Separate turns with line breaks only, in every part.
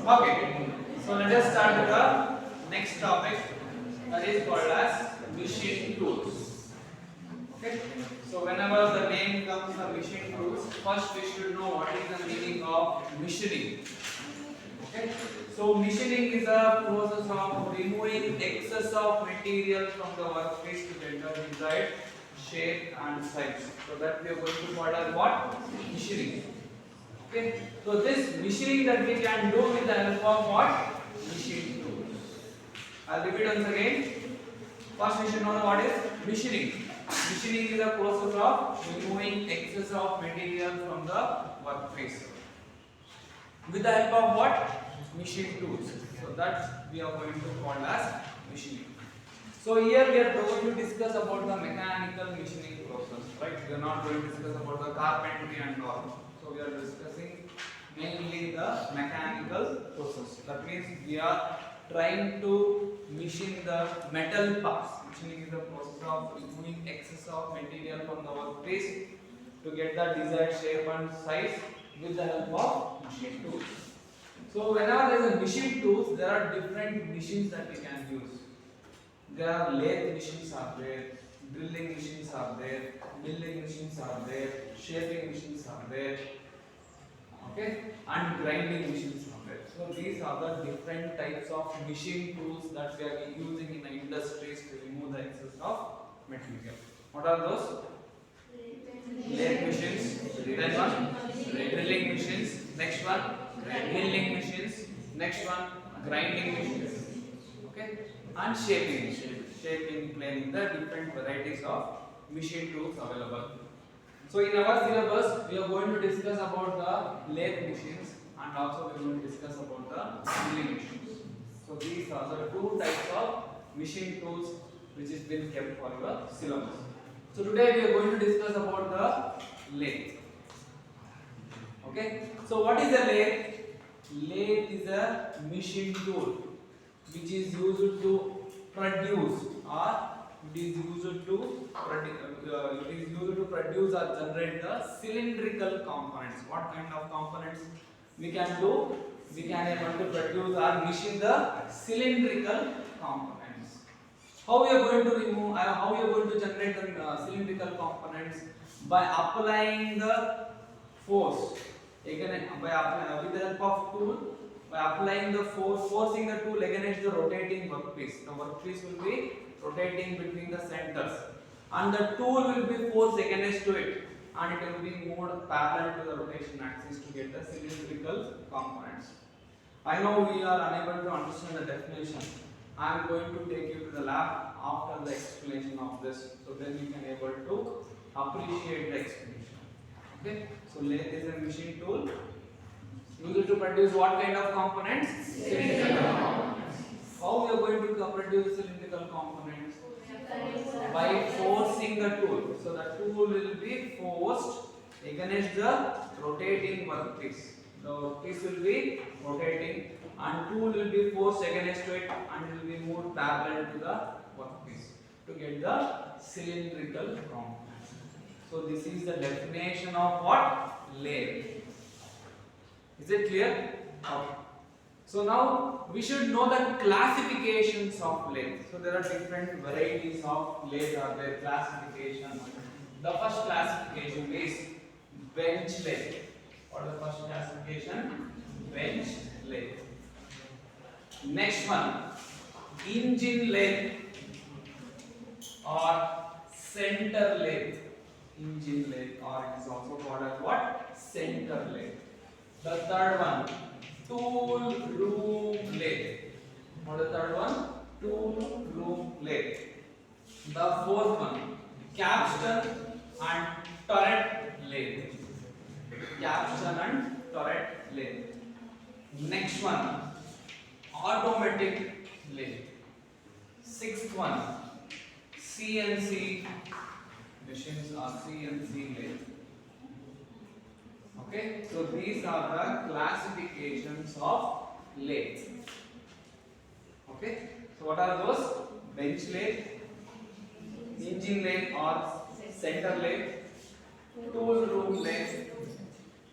Okay, so let us start with the next topic, that is called as machine tools. Okay, so whenever the name comes the machine tools, first we should know what is the meaning of machining. Okay, so machining is a process of removing excess of material from the workpiece to get the desired shape and size. So that we are going to call as what? Machining. Okay, so this machining that we can do with the help of what? Machine tools. I'll repeat once again. First we should know what is machining. Machining is a process of removing excess of material from the workpiece. With the help of what? Machine tools. So that we are going to call as machining. So here we are going to discuss about the mechanical machining process, right? We are not going to discuss about the carpentry and all. So we are discussing mainly the mechanical process. That means we are trying to machine the metal parts. Machining is the process of removing excess of material from the workpiece to get the desired shape and size with the help of machine tools. So whenever there is a machine tools, there are different machines that we can use. There are lathe machines are there, drilling machines are there, milling machines are there, shaping machines are there, okay, and grinding machines are there. So these are the different types of machine tools that we are using in the industries to remove the excess of material. What are those? Lathe machines, then one drilling machines, next one milling machines, next one grinding machines, okay, and shaping, planing, the different varieties of machine tools available. So in our syllabus we are going to discuss about the lathe machines and also we are going to discuss about the milling machines. So these are the two types of machine tools which is been kept for your syllabus. So today we are going to discuss about the lathe. Okay, so what is a lathe? Lathe is a machine tool which is used to produce or it is used to produce or generate the cylindrical components. What kind of components we can do? We can able to produce or machine the cylindrical components. How we are going to remove? How we are going to generate the cylindrical components? By applying the force. Again, with the help of tool, by applying the force, forcing the tool against the rotating workpiece. The workpiece will be rotating between the centers, and the tool will be forced against to it, and it will be moved parallel to the rotation axis to get the cylindrical components. I know we are unable to understand the definition. I am going to take you to the lab after the explanation of this, so then you can able to appreciate the explanation. Okay, so lathe is a machine tool used to produce what kind of components? Cylindrical components. How we are going to produce cylindrical components? By forcing the tool. So the tool will be forced against the rotating workpiece. The workpiece will be rotating and tool will be forced against it and will be moved parallel to the workpiece to get the cylindrical components. So this is the definition of what? Lathe. Is it clear? Okay. So now we should know the classifications of lathe. So there are different varieties of lathe or their classification. The first classification is bench lathe. What is the first classification? Bench lathe. Next one, engine lathe or center lathe. Engine lathe, or it is also called as what? Center lathe. The third one, tool room lathe. What is the third one? Tool room lathe. The fourth one, capstan and turret lathe. Capstan and turret lathe. Next one, automatic lathe. Sixth one, CNC machines or CNC lathe. Okay, so these are the classifications of lathe. Okay, so what are those? Bench lathe, engine lathe or center lathe, tool room lathe,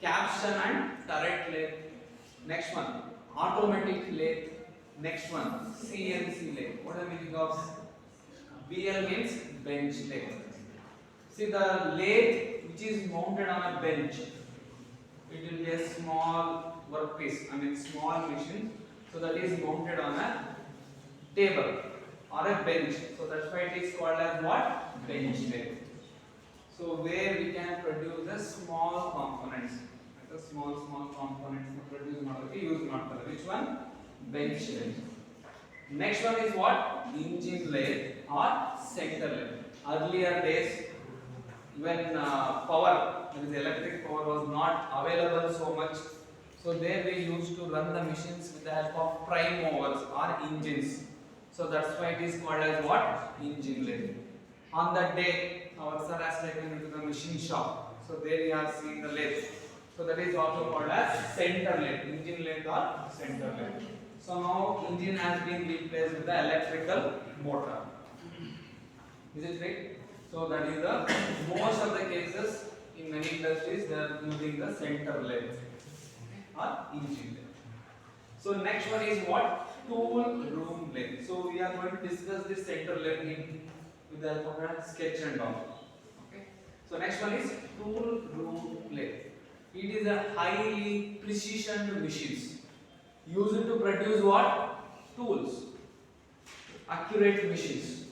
capstan and turret lathe. Next one, automatic lathe. Next one, CNC lathe. What is the meaning of BL means bench lathe. See the lathe which is mounted on a bench. It will be a small workpiece. I mean small machine. So that is mounted on a table or a bench. So that's why it is called as what? Bench lathe. So where we can produce the small components. The small components to produce model use model. Which one? Bench lathe. Next one is what? Engine lathe or center lathe. Earlier days, when power, that is electric power, was not available so much, so there we used to run the machines with the help of prime movers or engines. So that's why it is called as what? Engine lathe. On that day, our sir has taken into the machine shop. So there we are seeing the lathe. So that is also called as center lathe, engine lathe or center lathe. So now engine has been replaced with the electrical motor. Is it right? So that is the most of the cases in many industries they are using the center lathe or engine lathe. So next one is what? Tool room lathe. So we are going to discuss this center lathe with the help of a sketch and all. Okay. So next one is tool room lathe. It is a highly precision machines used to produce what? Tools. Accurate machines.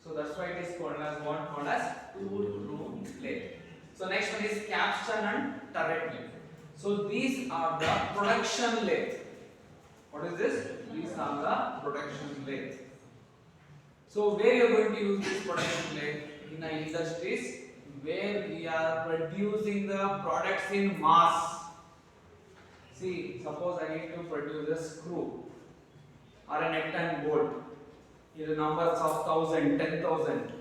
So that's why it is called as what? Called as tool room lathe. So next one is capstan and turret lathe. So these are the production lathe. What is this? These are the production lathe. So where you are going to use this production lathe? In the industries where we are producing the products in mass. See, suppose I need to produce a screw or a nut and bolt in the numbers of 1000, 10,000.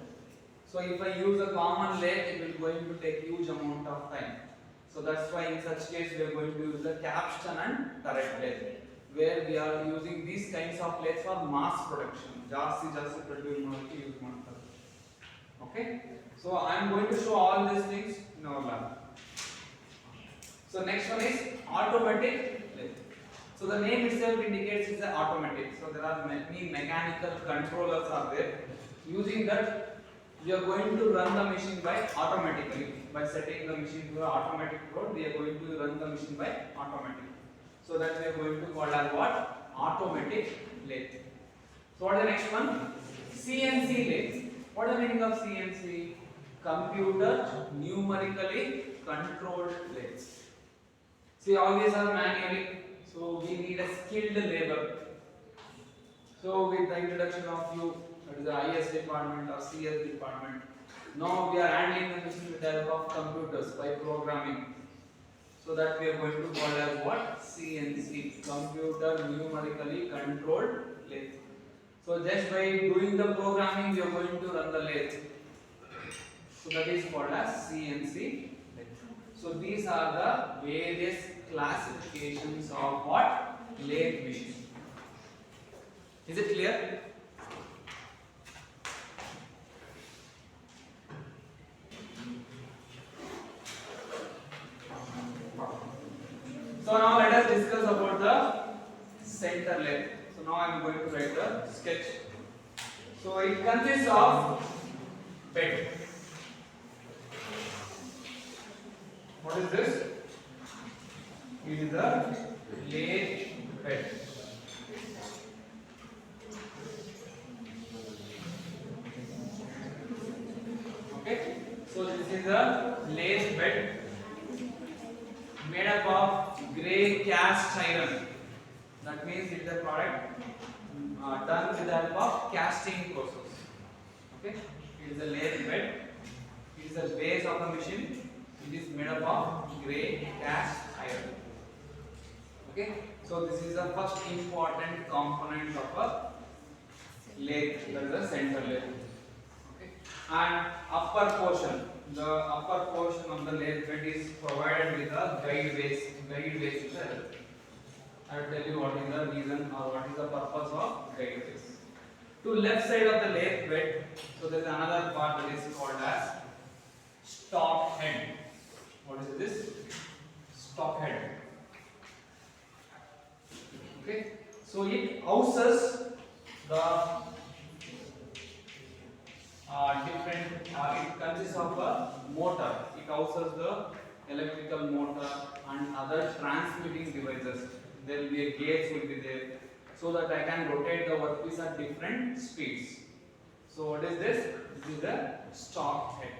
So if I use a common lathe, it will going to take huge amount of time. So that's why in such case we are going to use the capstan and turret lathe, where we are using these kinds of lathes for mass production. Just produce use. Okay. So I am going to show all these things in our lab. So next one is automatic lathe. So the name itself indicates it's an automatic. So there are many mechanical controllers are there. Using that, we are going to run the machine by automatically. By setting the machine to an automatic mode, we are going to run the machine by automatic. So that we are going to call as what? Automatic lathe. So what is the next one? CNC lathe. What is the meaning of CNC? Computer numerically controlled lathes. See, all these are manually, so we need a skilled labor. So with the introduction of you, that is the IS department or CS department, now we are handling the machine with the help of computers by programming. So that we are going to call as what? CNC, computer numerically controlled lathe. So just by doing the programming, we are going to run the lathe. So that is called as CNC. So these are the various classifications of what? Lathe machine. Is it clear? So now let us discuss about the center lathe. So now I am going to write the sketch. So it consists of bed. What is this? It is a lathe bed. Okay. So this is a lathe bed made up of grey cast iron. That means it is a product done with the help of casting process. Okay. It is a lathe bed. It is the base of the machine. It is made up of grey cast iron. Okay. So this is the first important component of a lathe. That is the center lathe. Okay. And upper portion. The upper portion of the lathe bed is provided with a guide base. Guide base is there. I will tell you what is the reason or what is the purpose of guide base. To left side of the lathe bed, so there is another part that is called as stock head. What is this? Stock head. So it houses the different. It consists of a motor. It houses the electrical motor and other transmitting devices. There will be a gauge will be there, so that I can rotate the workpiece at different speeds. So what is this? This is the stock head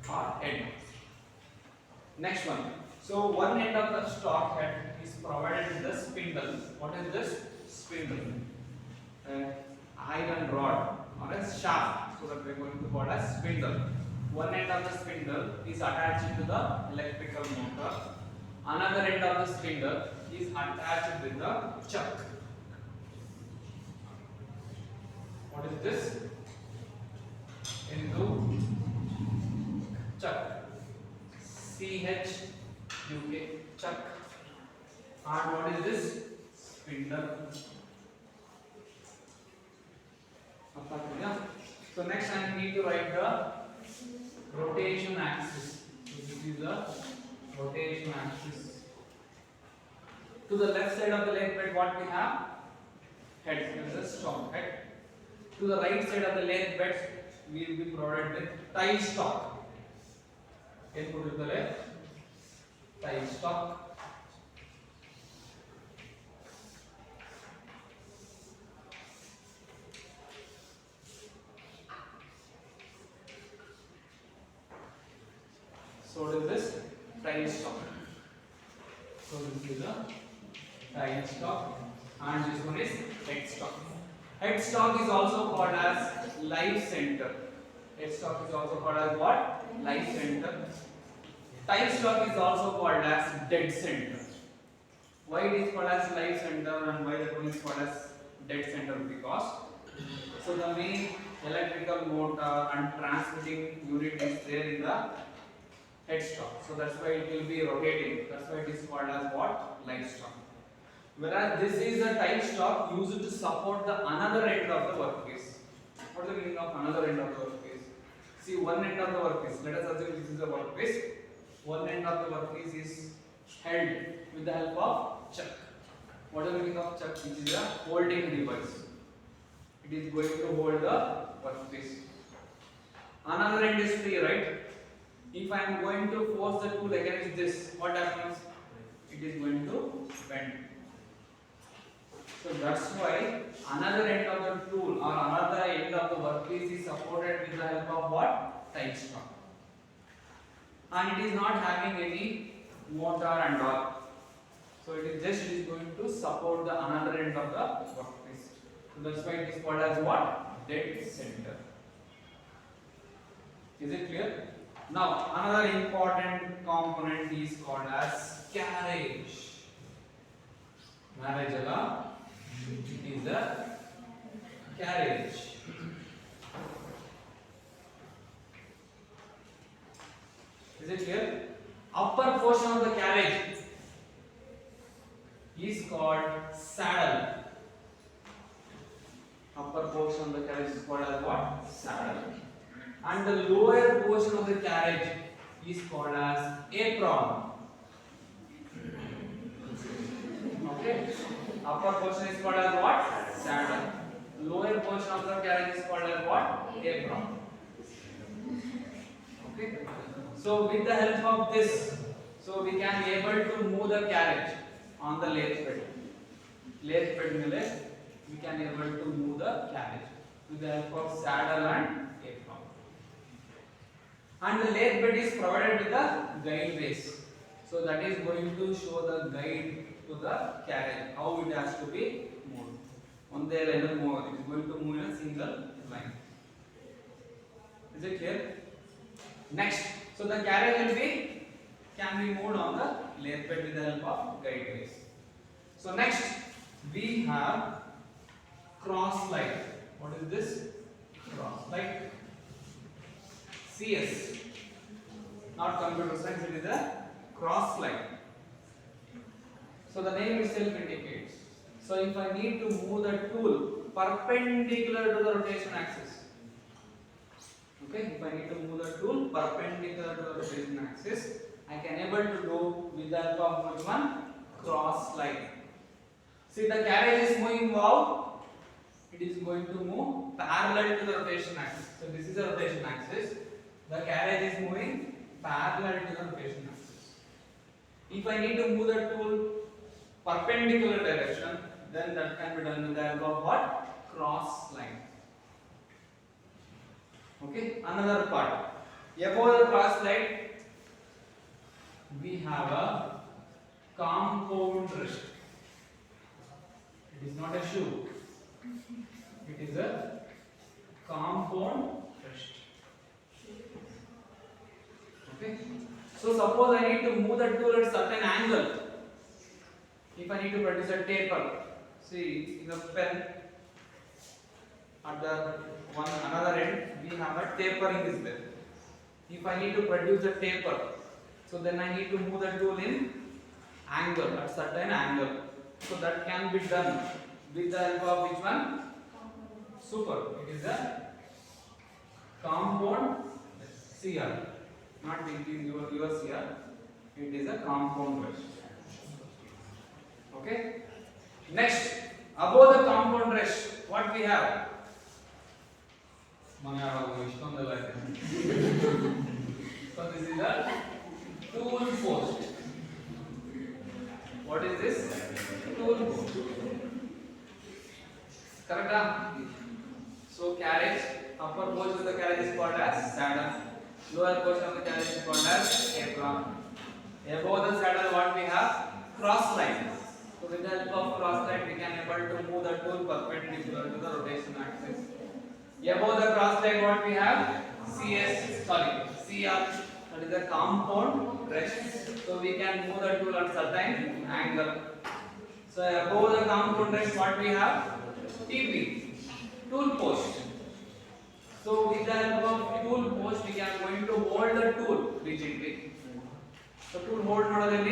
or head. Next one. So one end of the stock head is provided with the spindle. What is this? Spindle. Iron rod or a shaft. So that we are going to call as spindle. One end of the spindle is attached to the electrical motor. Another end of the spindle is attached with the chuck. What is this? Into chuck. CHUK, chuck. And what is this? Spindle. So next I need to write the rotation axis. So this is the rotation axis. To the left side of the lathe bed, what we have? Head. This is a stock head. To the right side of the lathe bed, we will be provided with tie stock. Put to the left. Tie stock. So what is this? Tie stock. So this is the tie stock, and this one is head stock. Head stock is also called as live center. Head stock is also called as what? Live center. Tie stock is also called as dead center. Why it is called as live center and why that one is called as dead center? Because so the main electrical motor and transmitting unit is there in the headstock. So that's why it will be rotating. That's why it is called as what? Live stock. Whereas this is a tie stock used to support the another end of the workpiece. What is the meaning of another end of the workpiece? See, one end of the workpiece. Let us assume this is a workpiece. One end of the workpiece is held with the help of chuck. What is the meaning of chuck? Which is a holding device. It is going to hold the workpiece. Another end is free, right? If I am going to force the tool against this, what happens? It is going to bend. So that's why another end of the tool or another end of the workpiece is supported with the help of what? Tie stock. And it is not having any motor and all. So it is just going to support the another end of the workpiece. So that's why it is called as what? Dead center. Is it clear? Now another important component is called as carriage. Marriage ala is the carriage. Is it clear? Upper portion of the carriage is called saddle. Upper portion of the carriage is called as what? Saddle. And the lower portion of the carriage is called as apron. Okay? Upper portion is called as what? Saddle. Lower portion of the carriage is called as what? Apron. Okay? So with the help of this, so we can be able to move the carriage on the lathe bed. Lathe bed mele, we can be able to move the carriage with the help of saddle and apron. And the lathe bed is provided with the guide race. So that is going to show the guide to the carriage, how it has to be moved. On the line move, it is going to move in a single line. Is it clear? Next, so the carriage will be can be moved on the lathe bed with the help of guide race. So next we have cross light. What is this? Cross light. CS. Not computer science, it is a cross light. So the name itself indicates. So if I need to move the tool perpendicular to the rotation axis. Okay, if I need to move the tool perpendicular to the rotation axis, I can able to do with the help of which one? Cross light. See, the carriage is moving how? It is going to move parallel to the rotation axis. So this is the rotation axis. The carriage is moving parallel to the rotation axis. If I need to move the tool perpendicular direction, then that can be done with the help of what? Cross line. Okay, another part. Above the cross line, we have a compound rest. It is not a shoe. It is a compound rest. Okay. So suppose I need to move the tool at certain angle. If I need to produce a taper, see in the pen at the another end we have a tapering is there. If I need to produce a taper, so then I need to move the tool in angle at certain angle. So that can be done with the help of which one? Super. It is a compound CR. Not it is your CR. It is a compound rest. Okay. Next, above the compound rest, what we have? So this is a tool post. What is this? Tool post. Correct? So carriage, upper portion of the carriage is called as saddle. Lower portion of the carriage is called as apron. Above the saddle, what we have? Cross line. So with the help of cross line, we can able to move the tool perpendicular to the rotation axis. Above the cross line, what we have? CR. That is a compound rest. So we can move the tool at certain angle. So above the compound rest, what we have? TP, tool post. So with the help of tool post, we are going to hold the tool rigidly. So tool hold model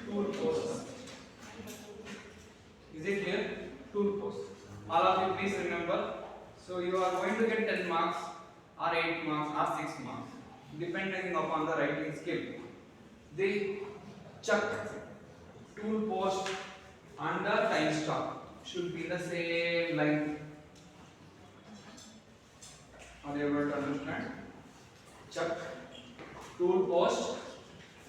tool post. Is it clear? Tool post. All of you please remember. So you are going to get 10 marks or 8 marks or 6 marks depending upon the writing skill. The chuck, tool post and the tie stock should be the same line. Are you able to understand? Chuck, tool post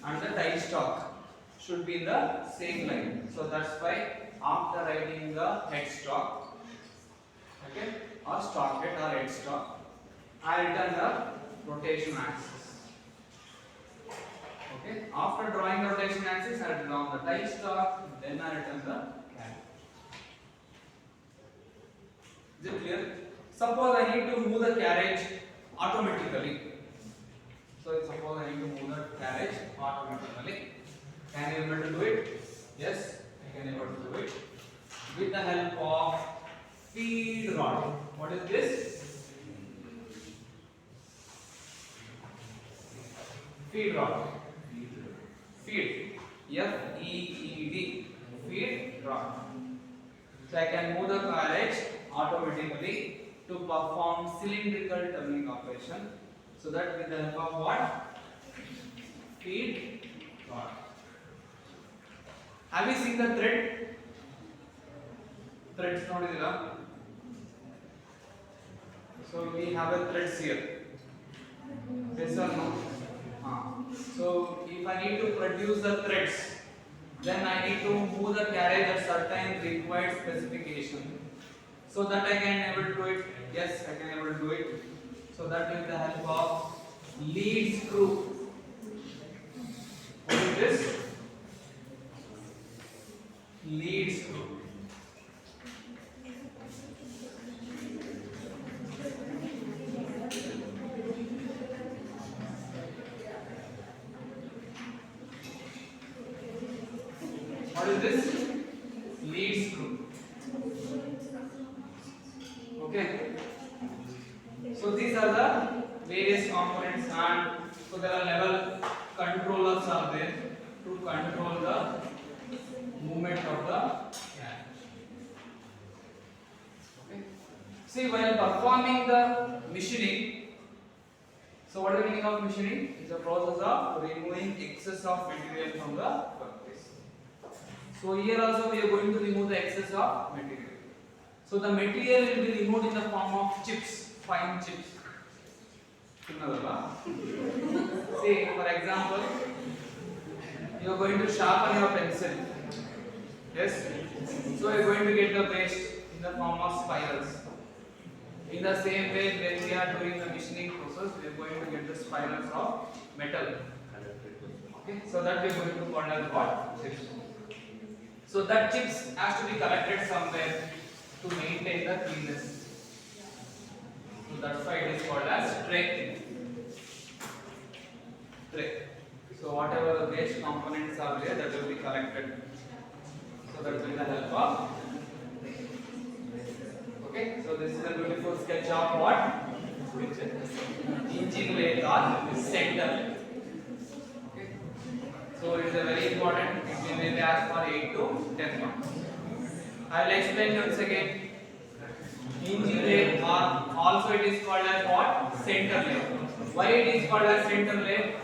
and the tie stock should be in the same line. So that's why after writing the headstock, okay, or stock head or headstock, I written the rotation axis. Okay, after drawing the rotation axis, I draw the tie stock, then I written the carriage. Is it clear? Suppose I need to move the carriage automatically. So suppose I need to move the carriage automatically. Can you able to do it? Yes, I can able to do it with the help of feed rod. What is this? Feed rod. Feed. F-E-E-D. Feed rod. So I can move the carriage automatically to perform cylindrical turning operation. So that with the help of what? Feed rod. Have you seen the thread? Threads nodidira. So we have a threads here. Yes or no? So if I need to produce the threads, then I need to move the carriage at certain required specification. So that I can able to do it. Yes, I can able to do it. So that with the help of lead screw. What is this? Lead screw. What is this? Lead screw. Okay. So these are the various components, and so there are level controllers are there to control the movement of the carriage. Okay. See, while performing the machining, so what is the meaning of machining? It's a process of removing excess of material from the workpiece. So here also we are going to remove the excess of material. So the material will be removed in the form of chips, fine chips. See, for example, you are going to sharpen your pencil. Yes. So you are going to get the paste in the form of spirals. In the same way, when we are doing the machining process, we are going to get the spirals of metal. Okay. So that we are going to call as what? Chips. So that chips has to be collected somewhere to maintain the cleanness. So that's why it is called as tray. Tray. So whatever the waste components are there, that will be collected. So that will be the help of. Okay. So this is a beautiful sketch of what? Engine lathe or center lathe. Okay. So it is a very important. It may be asked for 8 to 10 marks. I will explain once again. Engine lathe or also it is called as what? Center lathe. Why it is called as center lathe?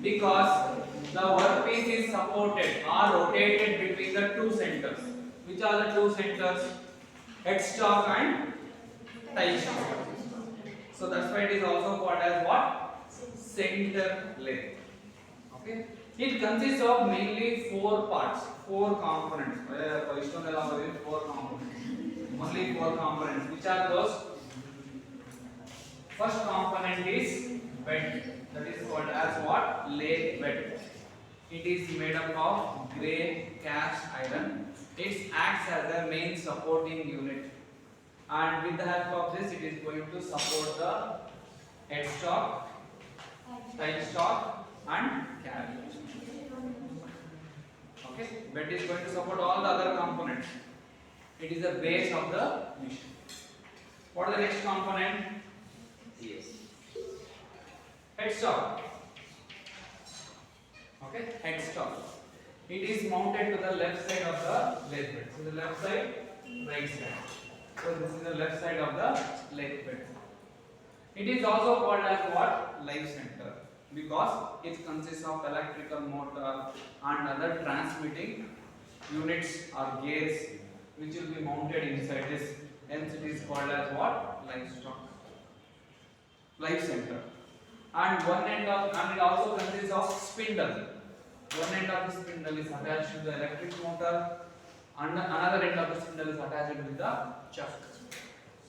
Because the workpiece is supported or rotated between the two centers. Which are the two centers? Headstock and tie stock. So that's why it is also called as what? Center lathe. Okay. It consists of mainly 4 parts, 4 components. 4 components. Only 4 components. Which are those? First component is bed. That is called as what? Lathe bed. It is made up of grey cast iron. It acts as a main supporting unit. And with the help of this, it is going to support the headstock, tie stock, and carriage. Okay, bed is going to support all the other components. It is the base of the machine. What is the next component? Yes. Headstock. Okay, headstock. It is mounted to the left side of the lathe bed. So the left side, right side. So this is the left side of the lathe bed. It is also called as what? Live center, because it consists of electrical motor and other transmitting units or gears which will be mounted inside this. Hence it is called as what? Live center. And it also consists of spindle. One end of the spindle is attached to the electric motor, and another end of the spindle is attached with the chuck.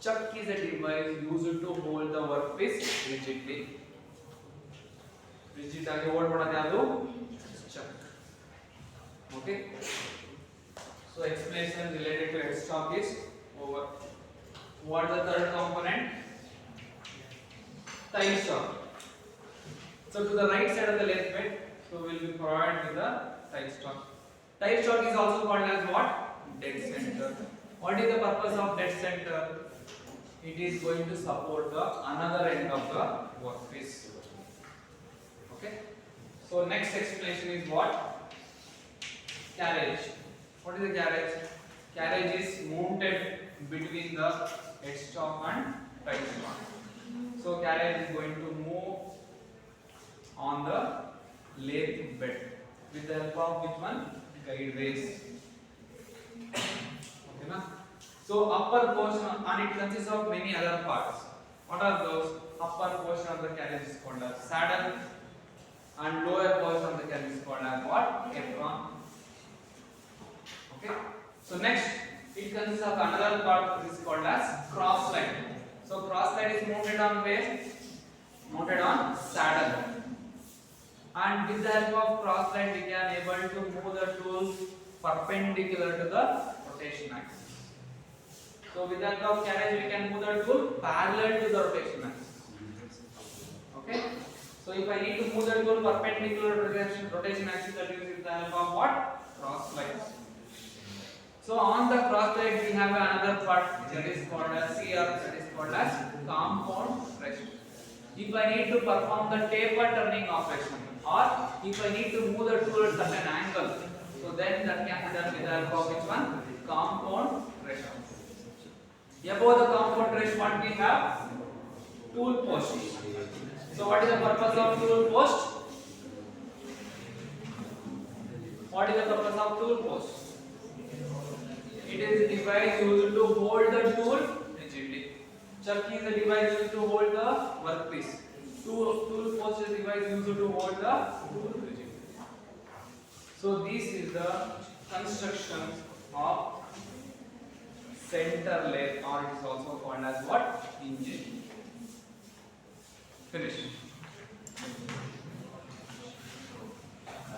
Chuck is a device used to hold the workpiece rigidly. Rigid agi hold madade adu chuck. Okay. So explanation related to headstock is over. What is the third component? Tie stock. So to the right side of the lathe bed, so we will be provided with the tie stock. Tie stock is also called as what? Dead center. What is the purpose of dead center? It is going to support the another end of the workpiece. Okay. So next explanation is what? Carriage. What is the carriage? Carriage is mounted between the headstock and tie stock. So carriage is going to move on the lathe bed with the help of which one? Guide rails. Okay, na? So upper portion, and it consists of many other parts. What are those? Upper portion of the carriage is called as saddle, and lower portion of the carriage is called as what? Apron. Okay. So next, it consists of another part which is called as cross slide. So cross slide is mounted on where? Mounted on saddle. And with the help of cross slide, we can able to move the tools perpendicular to the rotation axis. So with the help of carriage, we can move the tool parallel to the rotation axis. Okay. So if I need to move the tool perpendicular to rotation axis, that is with the help of what? Cross slide. So on the cross slide, we have another part that is called as CR, that is called as compound pressure. If I need to perform the taper turning operation, or if I need to move the tool at certain angle, so then that can be done with the help of which one? Compound pressure. Above the compound pressure, what we have? Tool post. So what is the purpose of tool post? What is the purpose of tool post? It is a device used to hold the tool rigidly. Chuck is a device used to hold the workpiece. Tool post is a device used to hold the tool rigidly. So this is the construction of center lathe, or it is also called as what? Engine. Finish.